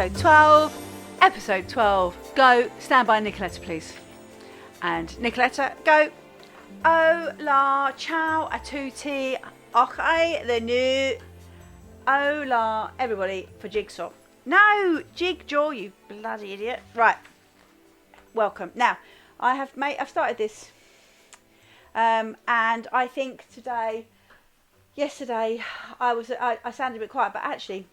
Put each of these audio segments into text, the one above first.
episode 12. Episode 12. Go. Stand by Nicoletta, please. And Nicoletta, go. Hola, ciao, a tutti. Okay, the new. Hola, everybody, for JigSaw. No, JigJaw, you bloody idiot. Right. Welcome. Now, I've started this. And I think yesterday, I sounded a bit quiet, but actually,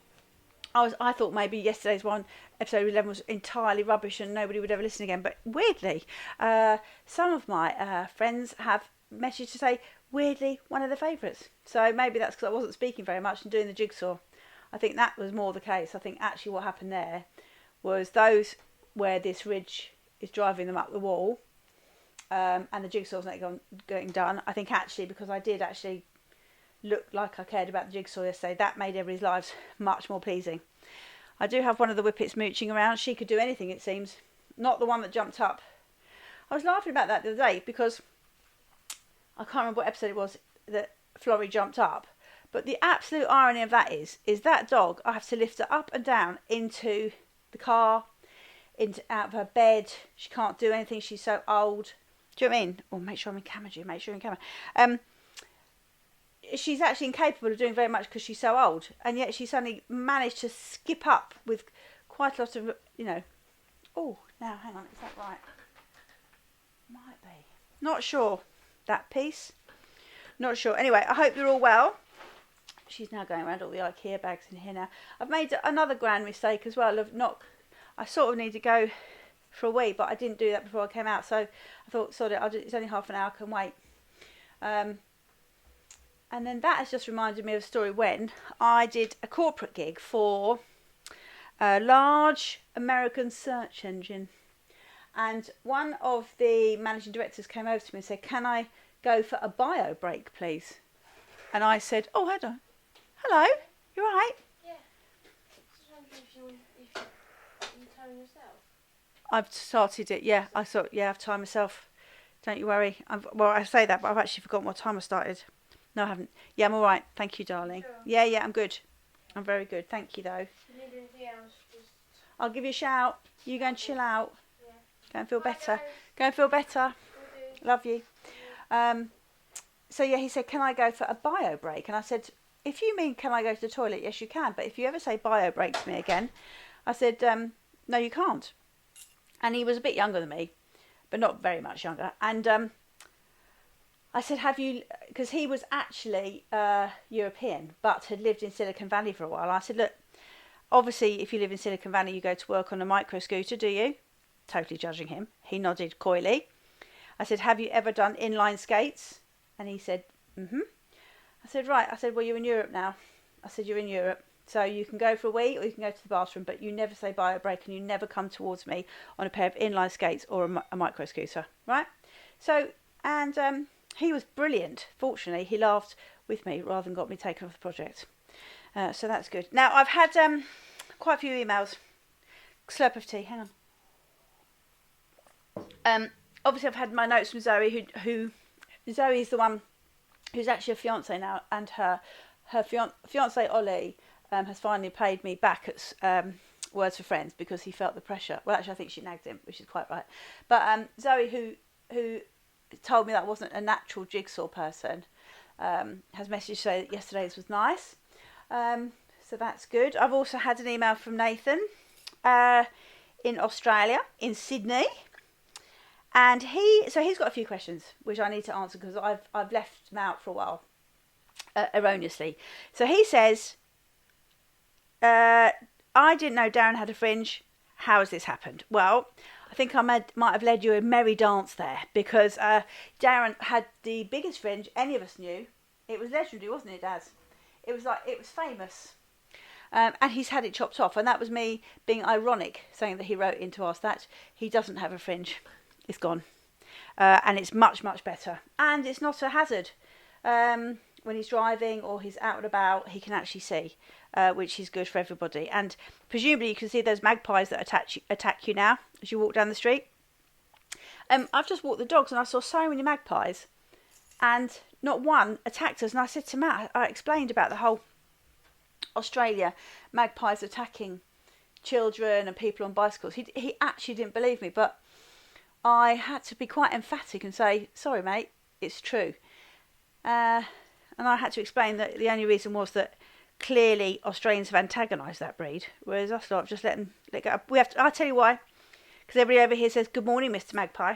I thought maybe yesterday's one, episode 11, was entirely rubbish and nobody would ever listen again. But weirdly, some of my friends have messaged to say, weirdly, one of their favourites. So maybe that's because I wasn't speaking very much and doing the JigSaw. I think that was more the case. I think actually what happened there was those where this ridge is driving them up the wall, and the JigSaw's not getting done. I think actually because I did actually look like I cared about the JigSaw yesterday, that made everybody's lives much more pleasing. I do have one of the whippets mooching around. She could do anything, it seems. Not the one that jumped up. I was laughing about that the other day because I can't remember what episode it was that Phwrooooaaaar jumped up. But the absolute irony of that is that dog, I have to lift her up and down into the car, out of her bed. She can't do anything. She's so old. Do you know what I mean? Oh, make sure I'm in camera, Jim. Make sure you're in camera. She's actually incapable of doing very much because she's so old, and yet she suddenly managed to skip up with quite a lot of, Oh, now hang on, is that right? Might be. Not sure. That piece. Not sure. Anyway, I hope you're all well. She's now going around all the IKEA bags in here now. I've made another grand mistake as well of not. I sort of need to go for a wee, but I didn't do that before I came out, so I thought, sorry, it's only half an hour, I can wait. And then that has just reminded me of a story when I did a corporate gig for a large American search engine. And one of the managing directors came over to me and said, can I go for a bio break, please? And I said, oh, hold on. Hello, you all right? Yeah. If you time yourself. I've started it, yeah. I thought, yeah, I've timed myself. Don't you worry. Well, I say that, but I've actually forgotten what time I started. No, I haven't. Yeah, I'm all right. Thank you, darling. Sure. Yeah, I'm good. I'm very good. Thank you, though. If you need anything else, just... I'll give you a shout. You go and chill out. Yeah. Go and feel Bye, better. guys. Go and feel better. Will do. Love you. So, yeah, he said, can I go for a bio break? And I said, if you mean can I go to the toilet, yes, you can. But if you ever say bio break to me again, I said, no, you can't. And he was a bit younger than me, but not very much younger. And I said, have you, because he was actually European, but had lived in Silicon Valley for a while. I said, look, obviously, if you live in Silicon Valley, you go to work on a micro scooter, do you? Totally judging him. He nodded coyly. I said, have you ever done inline skates? And he said, mm-hmm. I said, right. I said, well, you're in Europe now. I said, you're in Europe. So you can go for a wee or you can go to the bathroom, but you never say bio break and you never come towards me on a pair of inline skates or a micro scooter, right? So, and he was brilliant. Fortunately, he laughed with me rather than got me taken off the project. So that's good. Now, I've had quite a few emails. Slurp of tea, hang on. Obviously, I've had my notes from Zoe, who Zoe's the one who's actually a fiancé now, and her fiancé, Ollie, has finally paid me back at Words for Friends because he felt the pressure. Well, actually, I think she nagged him, which is quite right. But Zoe, who told me that I wasn't a natural JigSaw person, has messaged to say that yesterday's was nice. So that's good. I've also had an email from Nathan in Australia, in Sydney. And he's got a few questions which I need to answer because I've left them out for a while, erroneously. So he says, I didn't know Darren had a fringe. How has this happened? Well, I think I might have led you a merry dance there because Darren had the biggest fringe any of us knew. It was legendary, wasn't it, Daz? It was famous. And he's had it chopped off. And that was me being ironic, saying that he wrote in to ask that. He doesn't have a fringe. It's gone. And it's much, much better. And it's not a hazard. When he's driving or he's out and about, he can actually see, which is good for everybody. And presumably you can see those magpies that attack you now as you walk down the street. I've just walked the dogs and I saw so many magpies. And not one attacked us. And I said to Matt, I explained about the whole Australia magpies attacking children and people on bicycles. He actually didn't believe me, but I had to be quite emphatic and say, sorry, mate, it's true. And I had to explain that the only reason was that clearly Australians have antagonised that breed, whereas us lot just let go. I'll tell you why. Because everybody over here says, good morning, Mr. Magpie.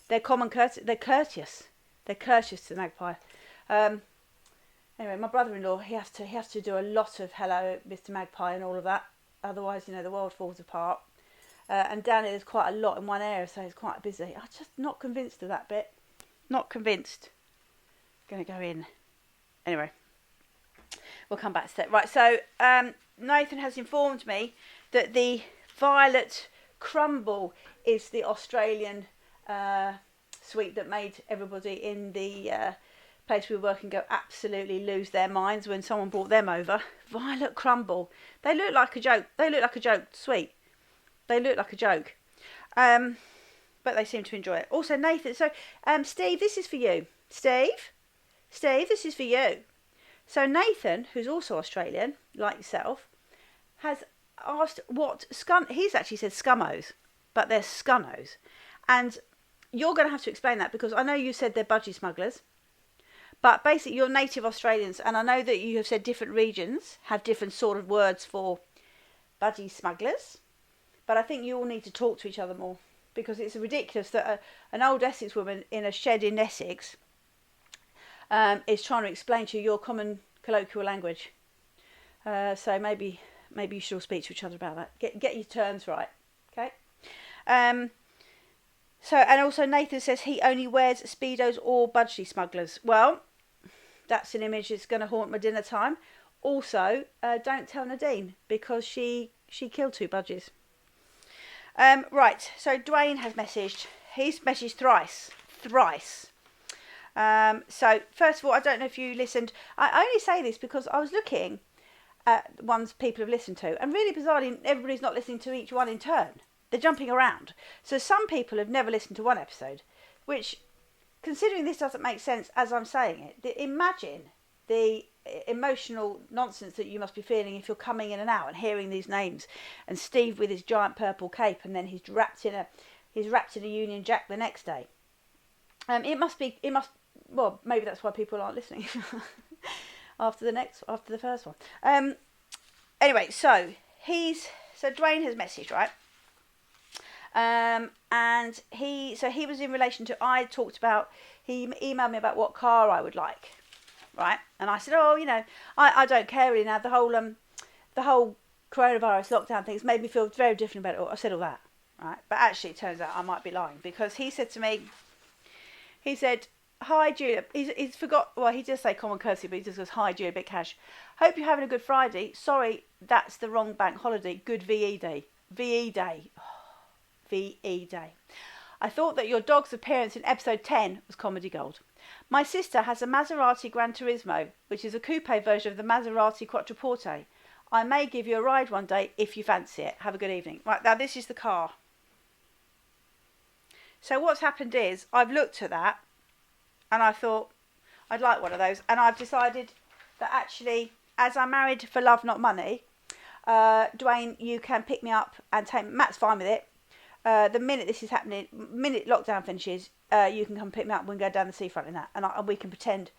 They're they're courteous. They're courteous to the magpie. Anyway, my brother-in-law, he has to do a lot of hello, Mr. Magpie and all of that. Otherwise, the world falls apart. And down here, there's quite a lot in one area, so it's quite busy. I'm just not convinced of that bit. Not convinced. Going to go in. Anyway, we'll come back to that. Right, so Nathan has informed me that the violet crumble is the Australian sweet that made everybody in the place we were working go absolutely lose their minds when someone brought them over. Violet crumble. They look like a joke. They look like a joke sweet. They look like a joke. But they seem to enjoy it. Also, Nathan. So, Steve, this is for you. Steve, this is for you. So, Nathan, who's also Australian, like yourself, has asked what he's actually said scummos, but they're scunnos. And you're going to have to explain that because I know you said they're budgie smugglers. But basically, you're native Australians, and I know that you have said different regions have different sort of words for budgie smugglers. But I think you all need to talk to each other more because it's ridiculous that an old Essex woman in a shed in Essex is trying to explain to you your common colloquial language. So maybe you should all speak to each other about that. Get your terms right, okay? So, and also Nathan says he only wears Speedos or budgie smugglers. Well, that's an image that's going to haunt my dinner time. Also, don't tell Nadine because she killed 2 budgies. Right, so Dwayne has messaged. He's messaged thrice. So, first of all, I don't know if you listened. I only say this because I was looking at ones people have listened to. And really bizarrely, everybody's not listening to each one in turn. They're jumping around. So some people have never listened to one episode, which, considering this doesn't make sense as I'm saying it, imagine the emotional nonsense that you must be feeling if you're coming in and out and hearing these names. And Steve with his giant purple cape, and then he's wrapped in a Union Jack the next day. Well, maybe that's why people aren't listening after the first one. Anyway, so Dwayne has messaged, right? And he was in relation to, he emailed me about what car I would like, right? And I said, I don't care really now. The whole coronavirus lockdown thing has made me feel very different about it. I said all that, right? But actually it turns out I might be lying because he said to me, hi Julia, he's forgot, well he does say common courtesy, but he just goes, hi Julia, bit cash. Hope you're having a good Friday. Sorry, that's the wrong bank holiday. Good VE day. VE day. VE day. I thought that your dog's appearance in episode 10 was comedy gold. My sister has a Maserati Gran Turismo, which is a coupe version of the Maserati Quattroporte. I may give you a ride one day if you fancy it. Have a good evening. Right, now this is the car. So what's happened is I've looked at that and I thought I'd like one of those, and I've decided that actually, as I'm married for love not money, Dwayne, you can pick me up and take Matt's fine with it. The minute this is happening, minute lockdown finishes, you can come pick me up. We can go down the seafront in that, and we can pretend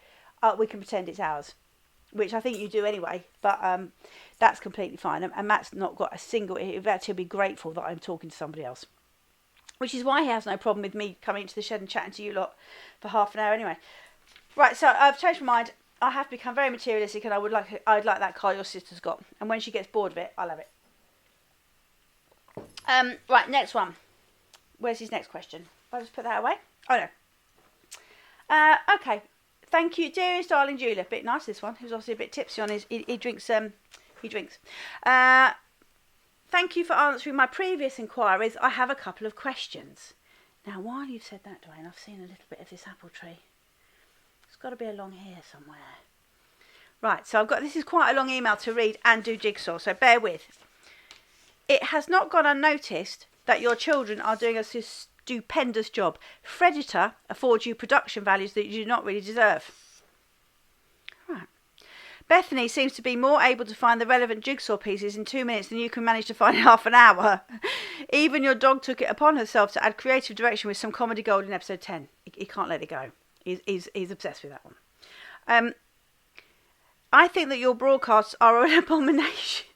it's ours, which I think you do anyway. But that's completely fine. And Matt's not got a single. In fact, he'll be grateful that I'm talking to somebody else, which is why he has no problem with me coming into the shed and chatting to you lot for half an hour anyway. Right, so I've changed my mind. I have become very materialistic, and I'd like that car your sister's got. And when she gets bored of it, I'll have it. Right, next one. Where's his next question? I'll just put that away. Oh no. Okay. Thank you, dearest darling Julia. A bit nice this one. He was obviously a bit tipsy on his. He drinks. He drinks. Thank you for answering my previous inquiries. I have a couple of questions. Now, while you've said that, Dwayne, I've seen a little bit of this apple tree. It's got to be along here somewhere. Right. So this is quite a long email to read and do Jigsaw. So bear with. It has not gone unnoticed that your children are doing a stupendous job. Predator affords you production values that you do not really deserve. Right. Bethany seems to be more able to find the relevant jigsaw pieces in 2 minutes than you can manage to find in half an hour. Even your dog took it upon herself to add creative direction with some comedy gold in episode 10. He can't let it go. He's obsessed with that one. I think that your broadcasts are an abomination.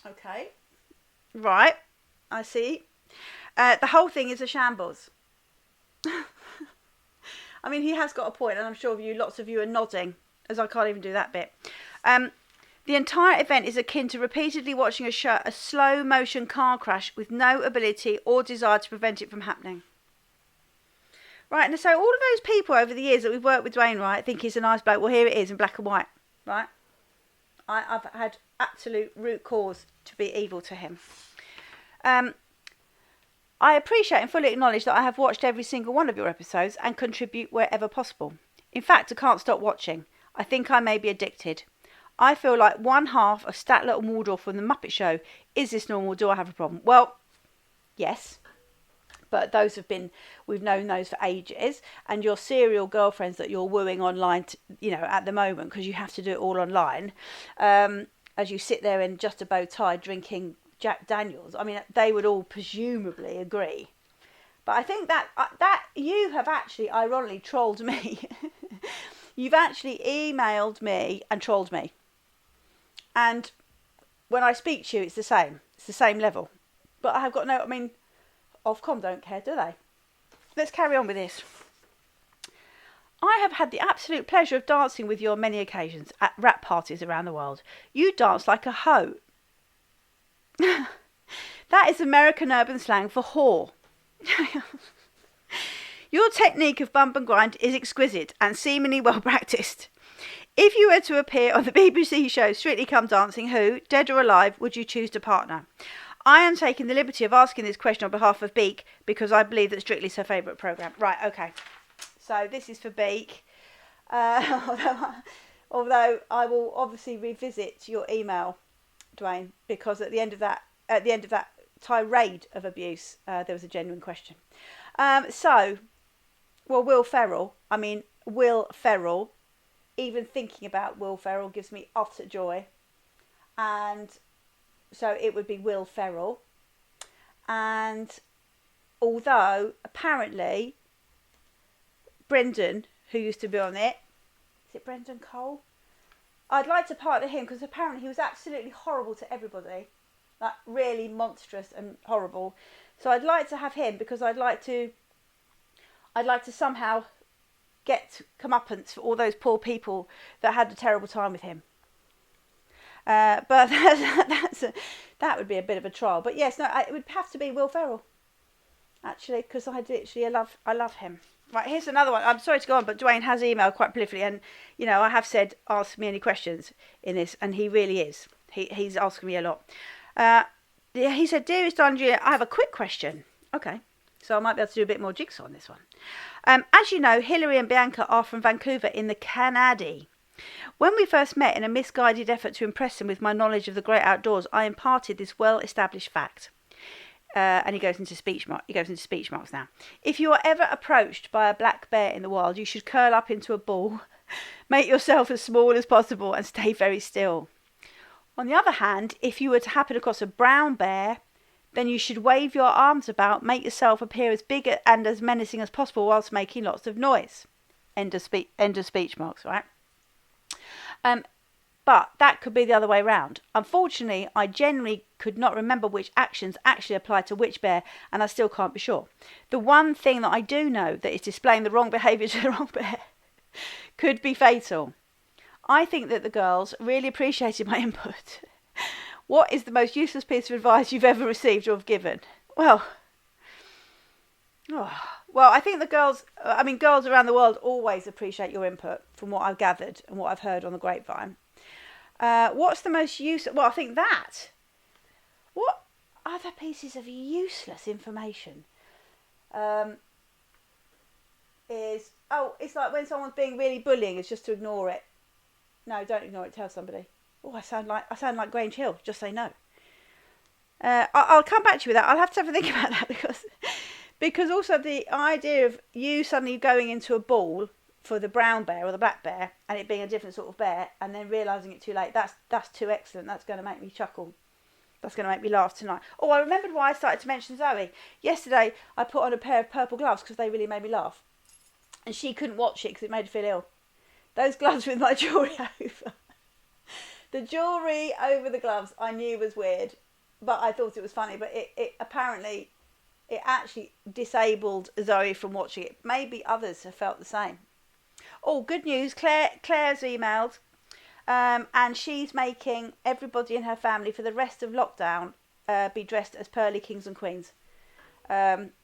Okay. Right. I see. The whole thing is a shambles. I mean, he has got a point, and I'm sure lots of you are nodding, as I can't even do that bit. The entire event is akin to repeatedly watching a slow-motion car crash with no ability or desire to prevent it from happening. Right, and so all of those people over the years that we've worked with Dwayne, right, think he's a nice bloke. Well, here it is in black and white, right? I've had absolute root cause to be evil to him. I appreciate and fully acknowledge that I have watched every single one of your episodes and contribute wherever possible. In fact, I can't stop watching. I think I may be addicted. I feel like one half of Statler and Waldorf from The Muppet Show. Is this normal? Do I have a problem? Well, yes. But we've known those for ages. And your serial girlfriends that you're wooing online, at the moment, because you have to do it all online, as you sit there in just a bow tie drinking Jack Daniels, I mean, they would all presumably agree. But I think that you have actually, ironically, trolled me. You've actually emailed me and trolled me. And when I speak to you, it's the same. It's the same level. But I have got Ofcom don't care, do they? Let's carry on with this. I have had the absolute pleasure of dancing with you on many occasions at rap parties around the world. You dance like a hoe. That is American urban slang for whore. Your technique of bump and grind is exquisite and seemingly well practiced. If you were to appear on the BBC show Strictly Come Dancing, who, dead or alive, would you choose to partner? I am taking the liberty of asking this question on behalf of Beak because I believe that Strictly is her favourite programme. Right, okay. So this is for Beak. Although I will obviously revisit your email, Dwayne, because at the end of that tirade of abuse, there was a genuine question. Will Ferrell, even thinking about Will Ferrell gives me utter joy. And so it would be Will Ferrell. And although apparently Brendan, who used to be on it, is it Brendan Cole? I'd like to partner him because apparently he was absolutely horrible to everybody. Like really monstrous and horrible. So I'd like to have him because I'd like to somehow get comeuppance for all those poor people that had a terrible time with him. But that would be a bit of a trial. But yes, it would have to be Will Ferrell. Actually, because I love him. Right, here's another one. I'm sorry to go on, but Dwayne has emailed quite prolifically, and I have said ask me any questions in this, and he really is. He's asking me a lot. He said, "Dearest Andrea, I have a quick question." Okay, so I might be able to do a bit more jigsaw on this one. As you know, Hilary and Bianca are from Vancouver in the Canady. When we first met in a misguided effort to impress him with my knowledge of the great outdoors, I imparted this well-established fact. And he goes into speech marks now. If you are ever approached by a black bear in the wild, you should curl up into a ball, make yourself as small as possible, and stay very still. On the other hand, if you were to happen across a brown bear, then you should wave your arms about, make yourself appear as big and as menacing as possible whilst making lots of noise. End of speech marks, right? But that could be the other way round. Unfortunately, I generally could not remember which actions actually apply to which bear, and I still can't be sure. The one thing that I do know that is displaying the wrong behaviour to the wrong bear could be fatal. I think that the girls really appreciated my input. What is the most useless piece of advice you've ever received or have given? Well, I think the girls around the world always appreciate your input, from what I've gathered and what I've heard on the grapevine. What's the most useless? Well, I think that. What other pieces of useless information it's like when someone's being really bullying, it's just to ignore it. No, don't ignore it. Tell somebody. Oh, I sound like Grange Hill. Just say no. I'll come back to you with that. I'll have to have a think about that because also the idea of you suddenly going into a ball for the brown bear or the black bear, and it being a different sort of bear, and then realising it too late. That's too excellent. That's going to make me chuckle. That's going to make me laugh tonight. Oh, I remembered why I started to mention Zoe. Yesterday, I put on a pair of purple gloves because they really made me laugh. And she couldn't watch it because it made her feel ill. Those gloves with my jewellery over. The jewellery over the gloves I knew was weird, but I thought it was funny. But it apparently, it actually disabled Zoe from watching it. Maybe others have felt the same. Oh, good news. Claire's emailed. And she's making everybody in her family for the rest of lockdown be dressed as pearly kings and queens.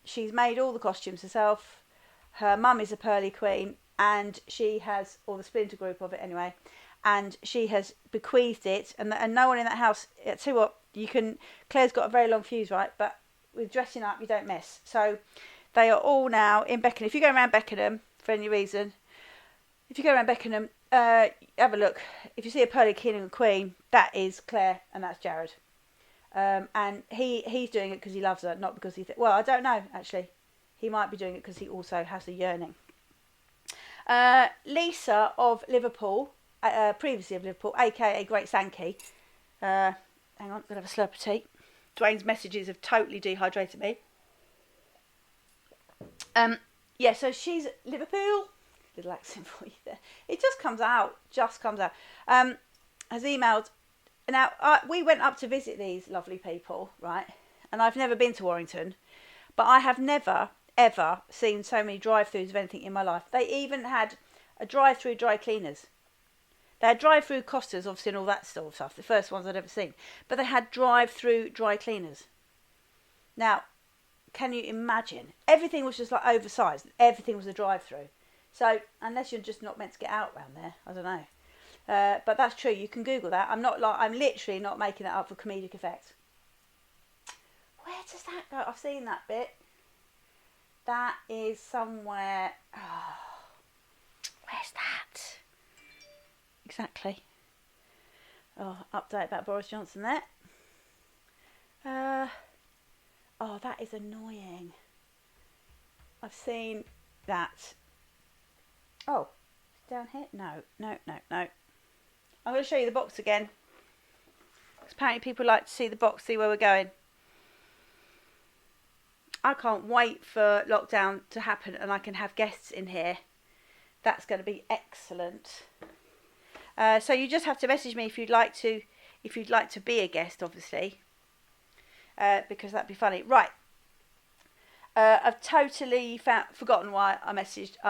She's made all the costumes herself. Her mum is a pearly queen, and she has, or the splinter group of it anyway, and she has bequeathed it. And no one in that house. I tell you what, Claire's got a very long fuse, right? But with dressing up, you don't mess. So they are all now in Beckenham. If you go around Beckenham for any reason, have a look. If you see a pearly king and queen, that is Claire and that's Jared. And he's doing it because he loves her, not because he well, I don't know, actually. He might be doing it because he also has a yearning. Lisa of Liverpool, previously of Liverpool, aka Great Sankey. Hang on, I'm going to have a slurp of tea. Dwayne's messages have totally dehydrated me. Yeah, so she's Liverpool. Little accent for you there. It just comes out. Has emailed. Now, we went up to visit these lovely people, right? And I've never been to Warrington, but I have never, ever seen so many drive-thrus of anything in my life. They even had a drive-through dry cleaners. They had drive-through Costas, obviously, and all that sort of stuff. The first ones I'd ever seen. But they had drive-through dry cleaners. Now, can you imagine? Everything was just like oversized. Everything was a drive-through. So, unless you're just not meant to get out around there, I don't know. But that's true. You can Google that. I'm literally not making that up for comedic effect. Where does that go? I've seen that bit. That is somewhere. Oh, where's that? Exactly. Oh, update about Boris Johnson there. Oh, that is annoying. I've seen that. Oh, it's down here? No. I'm going to show you the box again. Because apparently people like to see the box, see where we're going. I can't wait for lockdown to happen and I can have guests in here. That's going to be excellent. So you just have to message me if you'd like to be a guest, obviously. Because that'd be funny. Right. I've totally forgotten why I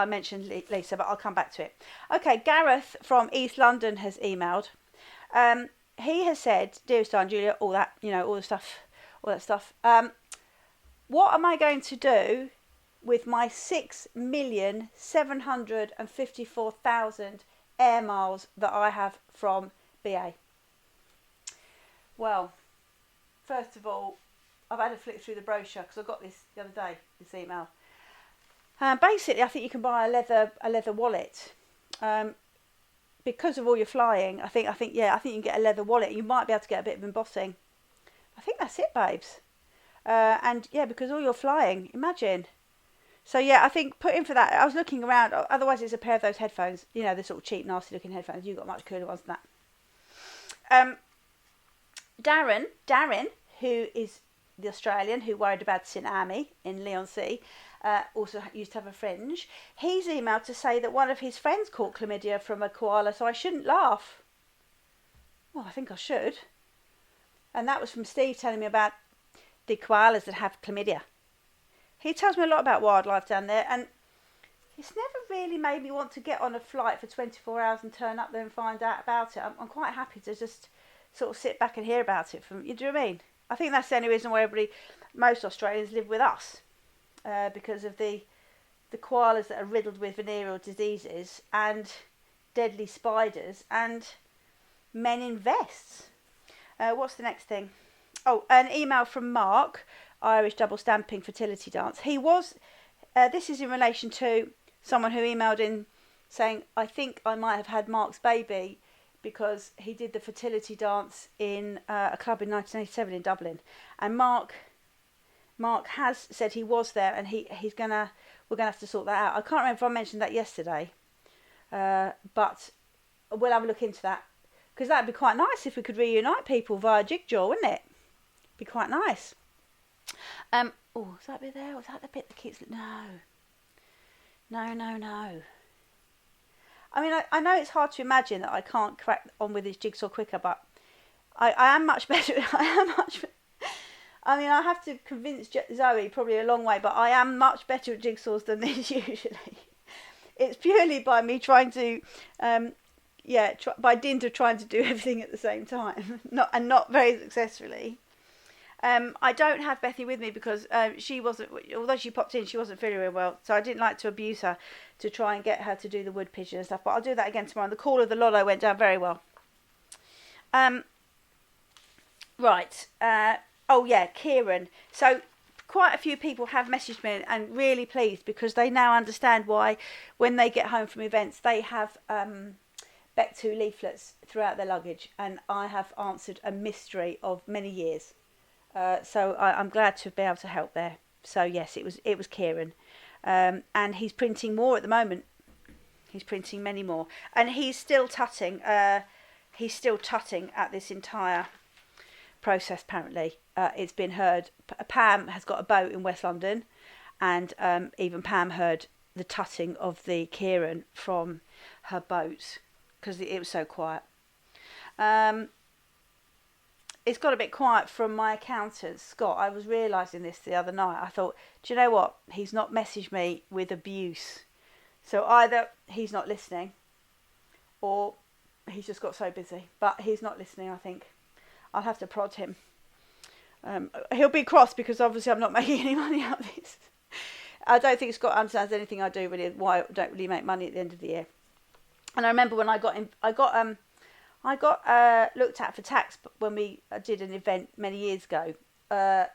mentioned Lisa, but I'll come back to it. Okay, Gareth from East London has emailed. He has said, "Dearest Aunt Julia, all that stuff. What am I going to do with my 6,754,000 air miles that I have from BA?" Well, first of all, I've had a flick through the brochure because I got this the other day, this email. Basically, I think you can buy a leather wallet. Because of all your flying, I think you can get a leather wallet. You might be able to get a bit of embossing. I think that's it, babes. And yeah, because all your flying, imagine. So yeah, I think put in for that. I was looking around. Otherwise, it's a pair of those headphones. You know, the sort of cheap, nasty-looking headphones. You've got much cooler ones than that. Darren, who is the Australian who worried about St Amy in Leigh-on-Sea, also used to have a fringe. He's emailed to say that one of his friends caught chlamydia from a koala, so I shouldn't laugh. Well, I think I should. And that was from Steve telling me about the koalas that have chlamydia. He tells me a lot about wildlife down there, and it's never really made me want to get on a flight for 24 hours and turn up there and find out about it. I'm quite happy to just sort of sit back and hear about it from you. Do you know what I mean? I think that's the only reason why most Australians live with us, because of the koalas that are riddled with venereal diseases and deadly spiders and men in vests. What's the next thing? Oh, an email from Mark, Irish double stamping fertility dance. This is in relation to someone who emailed in saying, I think I might have had Mark's baby because he did the fertility dance in a club in 1987 in Dublin. And Mark has said he was there, and we're gonna have to sort that out. I can't remember if I mentioned that yesterday, But we'll have a look into that, because that'd be quite nice if we could reunite people via Jigsaw, wouldn't it? Be quite nice. Oh, is that bit there? Or is that the bit that keeps... No. I mean, I know it's hard to imagine that I can't crack on with this jigsaw quicker, but I am much better. I mean, I have to convince Zoe probably a long way, but I am much better at jigsaws than this usually. It's purely by me trying to, by dint of trying to do everything at the same time, not very successfully. I don't have Bethy with me because she wasn't, although she popped in, she wasn't feeling very well. So I didn't like to abuse her to try and get her to do the wood pigeon and stuff. But I'll do that again tomorrow. And the call of the Lotto went down very well. Right. Kieran. So quite a few people have messaged me and really pleased because they now understand why when they get home from events they have Beck2 leaflets throughout their luggage. And I have answered a mystery of many years. So I'm glad to be able to help there. So yes, it was Kieran, and he's printing more at the moment. He's printing many more, and he's still tutting. He's still tutting at this entire process. Apparently, it's been heard. Pam has got a boat in West London, and even Pam heard the tutting of the Kieran from her boat because it was so quiet. It's got a bit quiet from my accountant, Scott. I was realising this the other night. I thought, do you know what? He's not messaged me with abuse. So either he's not listening or he's just got so busy. But he's not listening, I think. I'll have to prod him. He'll be cross because obviously I'm not making any money out of this. I don't think Scott understands anything I do really, why I don't really make money at the end of the year. And I remember when I got looked at for tax when we did an event many years ago. The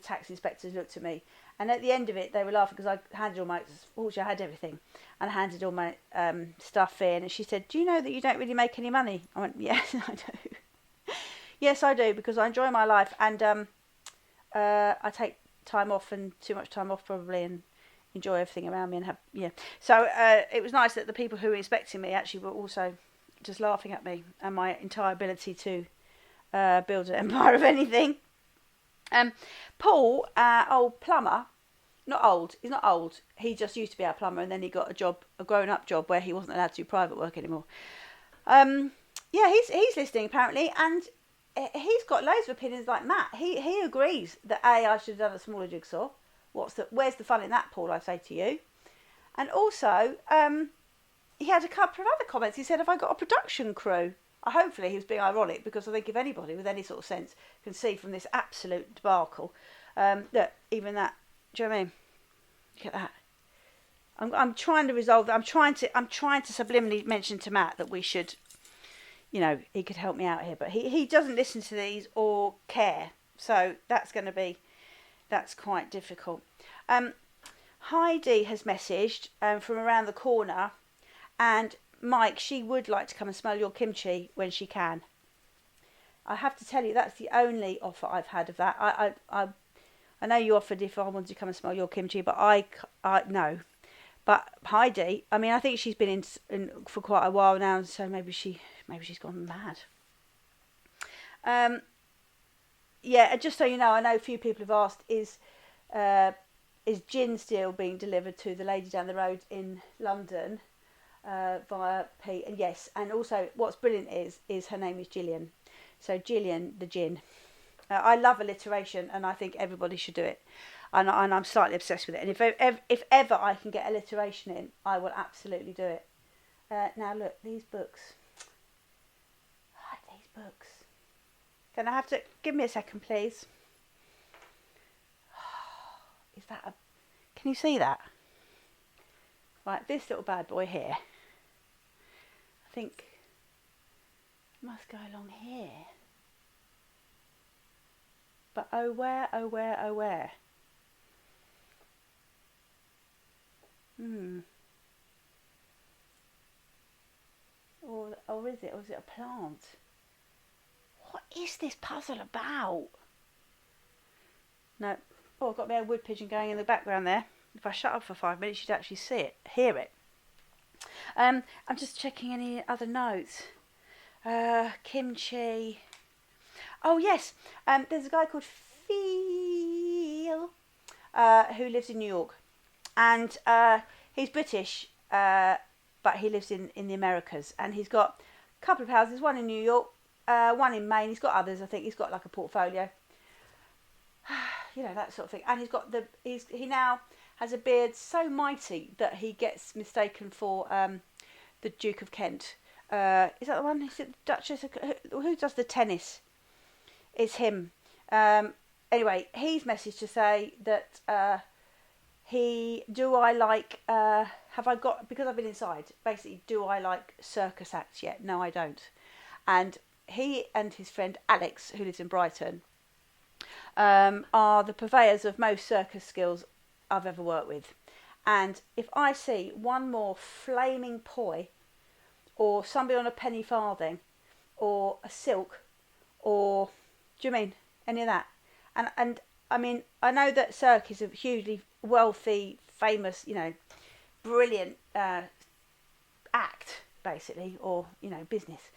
tax inspectors looked at me, and at the end of it, they were laughing because I handed all my, fortunately I had everything, and I handed all my stuff in. And she said, "Do you know that you don't really make any money?" I went, "Yes, I do. Yes, I do because I enjoy my life, and I take time off and too much time off probably, and enjoy everything around me and have So it was nice that the people who were inspecting me actually were also just laughing at me and my entire ability to build an empire of anything. Paul, old plumber, he's not old, he just used to be our plumber and then he got a grown-up job where he wasn't allowed to do private work anymore. He's listening apparently, and he's got loads of opinions like Matt. He agrees that I should have done a smaller jigsaw. Where's the fun in that, Paul, I say to you. And also, he had a couple of other comments. He said, "Have I got a production crew?" Hopefully he was being ironic, because I think if anybody with any sort of sense can see from this absolute debacle that even that, do you know what I mean? Look at that. I'm trying to resolve that. I'm trying to subliminally mention to Matt that we should, he could help me out here, but he doesn't listen to these or care, so that's quite difficult. Heidi has messaged from around the corner, and Mike, she would like to come and smell your kimchi when she can. I have to tell you, that's the only offer I've had of that. I know you offered if I wanted to come and smell your kimchi, but I no. But Heidi, I mean, I think she's been in for quite a while now, so maybe she's gone mad. Just so you know, I know a few people have asked, is gin still being delivered to the lady down the road in London via Pete? And yes, and also what's brilliant is her name is Gillian. So Gillian the gin. I love alliteration, and I think everybody should do it. And I'm slightly obsessed with it. And if ever I can get alliteration in, I will absolutely do it. Now look, these books. I like these books. Can I have to give me a second, please? Is that a? Can you see that? Right, this little bad boy here. I think must go along here. But oh where, oh where, oh where? Or is it? Or is it a plant? What is this puzzle about? No. Oh, I've got my old wood pigeon going in the background there. If I shut up for 5 minutes, you'd actually see it, hear it. I'm just checking any other notes. Kimchi. Oh yes, there's a guy called Phil who lives in New York, and he's British, but he lives in the Americas, and he's got a couple of houses, one in New York, one in Maine. He's got others, I think. He's got like a portfolio, you know, that sort of thing. And he now has a beard so mighty that he gets mistaken for the Duke of Kent. Is that the one? Is it the Duchess? Who does the tennis? It's him. Anyway, he's messaged to say that have I got, because I've been inside, basically, do I like circus acts yet? No, I don't. And he and his friend Alex, who lives in Brighton, are the purveyors of most circus skills I've ever worked with. And if I see one more flaming poi, or somebody on a penny farthing, or a silk, or, do you mean any of that? And I mean, I know that Cirque is a hugely wealthy, famous, you know, brilliant act, basically, or, you know, business.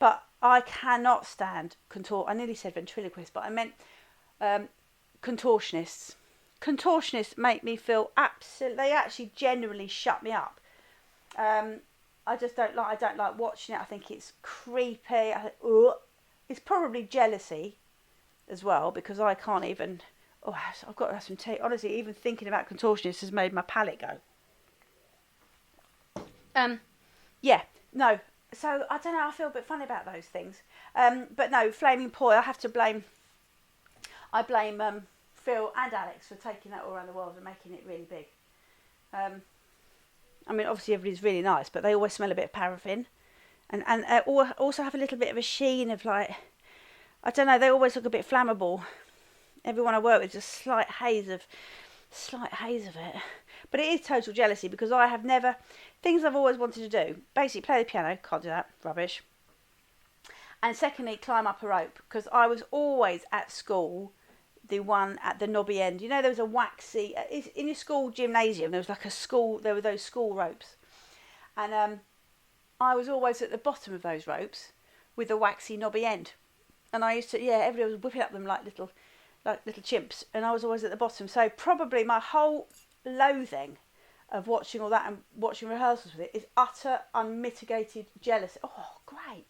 But I cannot stand I nearly said ventriloquists, but I meant contortionists. Contortionists make me feel they actually generally shut me up. I don't like watching it. I think it's creepy. It's probably jealousy as well, because I can't even, I've got to have some tea. Honestly, even thinking about contortionists has made my palate go. Yeah, no. So, I don't know, I feel a bit funny about those things. But no, Flaming Poi, I blame Phil and Alex for taking that all around the world and making it really big. I mean, obviously everybody's really nice, but they always smell a bit of paraffin. And also have a little bit of a sheen of, like, I don't know, they always look a bit flammable. Everyone I work with, just slight haze of it. But it is total jealousy, because I have never, things I've always wanted to do, basically play the piano, can't do that, rubbish. And secondly, climb up a rope, because I was always at school the one at the knobby end. You know, there was a waxy, in your school gymnasium, there were those school ropes. And I was always at the bottom of those ropes with a waxy knobby end. And I used to, everybody was whipping up them like little chimps, and I was always at the bottom. So probably my whole loathing of watching all that and watching rehearsals with it is utter unmitigated jealousy. Oh, great.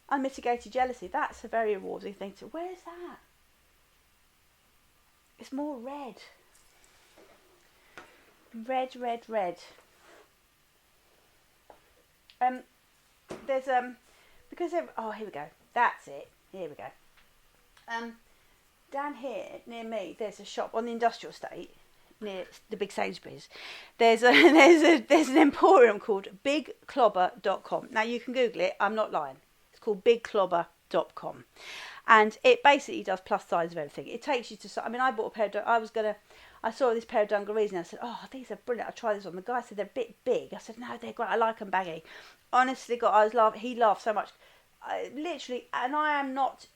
Unmitigated jealousy. That's a very rewarding thing to, where's that? It's more red. Red. There's because here we go. That's it. Here we go. Down here near me, there's a shop on the industrial estate near the big Sainsbury's. There's an emporium called bigclobber.com. Now you can Google it. I'm not lying. It's called bigclobber.com, and it basically does plus size of everything. It takes you to. I mean, I bought a pair of. I saw this pair of dungarees and I said, "Oh, these are brilliant. I'll try this on." The guy said they're a bit big. I said, "No, they're great. I like them baggy." Honestly, God, he laughed so much. Literally, and I am not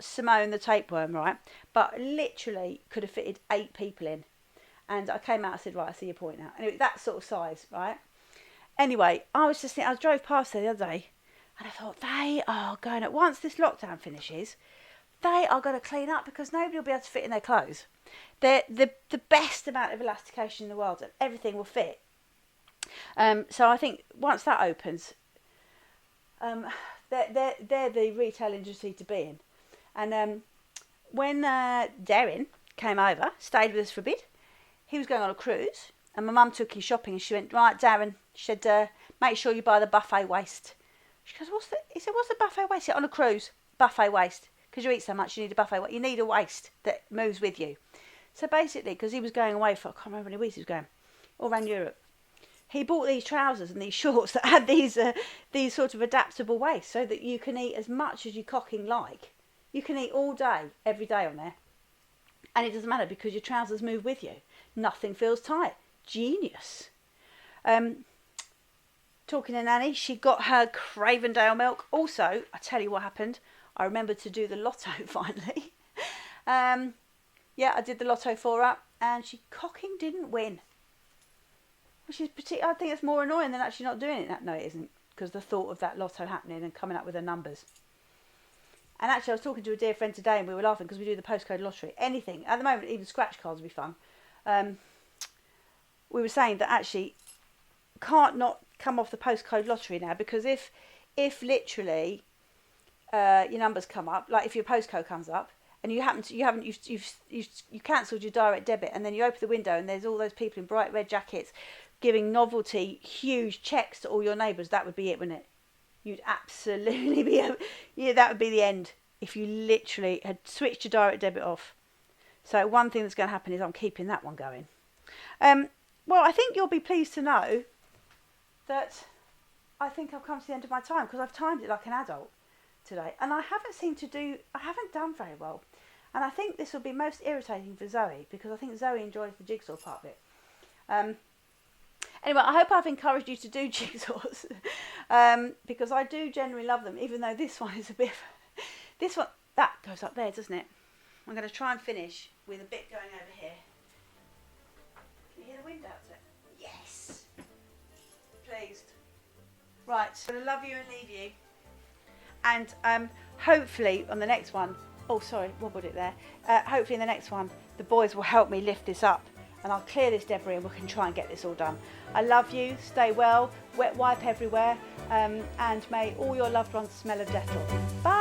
Simone the tapeworm, right? But literally could have fitted 8 people in. And I came out and said, right, I see your point now. Anyway, that sort of size, right? Anyway, I drove past there the other day and I thought, they are going to, once this lockdown finishes, they are going to clean up, because nobody will be able to fit in their clothes. They're the best amount of elastication in the world, and everything will fit. So I think once that opens, they're the retail industry to be in. And when Darren came over, stayed with us for a bit, he was going on a cruise, and my mum took him shopping, and she went, right, Darren, she said, make sure you buy the buffet waist. She goes, he said, what's the buffet waist? On a cruise, buffet waist, because you eat so much, you need a buffet waist. You need a waist that moves with you. So basically, because he was going away for, I can't remember how many weeks he was going, all around Europe, he bought these trousers and these shorts that had these sort of adaptable waists, so that you can eat as much as you cocking like. You can eat all day, every day on there. And it doesn't matter, because your trousers move with you. Nothing feels tight. Genius. Talking to Nanny, she got her Cravendale milk. Also, I tell you what happened. I remembered to do the lotto finally. I did the lotto for her, and she cocking didn't win. I think it's more annoying than actually not doing it. No, it isn't, because the thought of that lotto happening and coming up with the numbers. And actually, I was talking to a dear friend today, and we were laughing because we do the postcode lottery. Anything at the moment, even scratch cards would be fun. We were saying that actually can't not come off the postcode lottery now, because if literally your numbers come up, like if your postcode comes up and you cancelled your direct debit, and then you open the window and there's all those people in bright red jackets giving novelty huge checks to all your neighbours, that would be it, wouldn't it? You'd absolutely be that would be the end if you literally had switched your direct debit off. So one thing that's going to happen is I'm keeping that one going. Well, I think you'll be pleased to know that I think I've come to the end of my time, because I've timed it like an adult today, and I haven't done very well, and I think this will be most irritating for Zoe, because I think Zoe enjoys the jigsaw part of it. Anyway, I hope I've encouraged you to do jigsaws, because I do generally love them, even though this one is a bit this one, that goes up there, doesn't it? I'm going to try and finish with a bit going over here. Can you hear the wind out there? Yes! Pleased. Right, I'm going to love you and leave you. And hopefully on the next one, oh sorry, wobbled it there. Hopefully in the next one, the boys will help me lift this up, and I'll clear this debris and we can try and get this all done. I love you, stay well, wet wipe everywhere, and may all your loved ones smell of Dettol. Bye!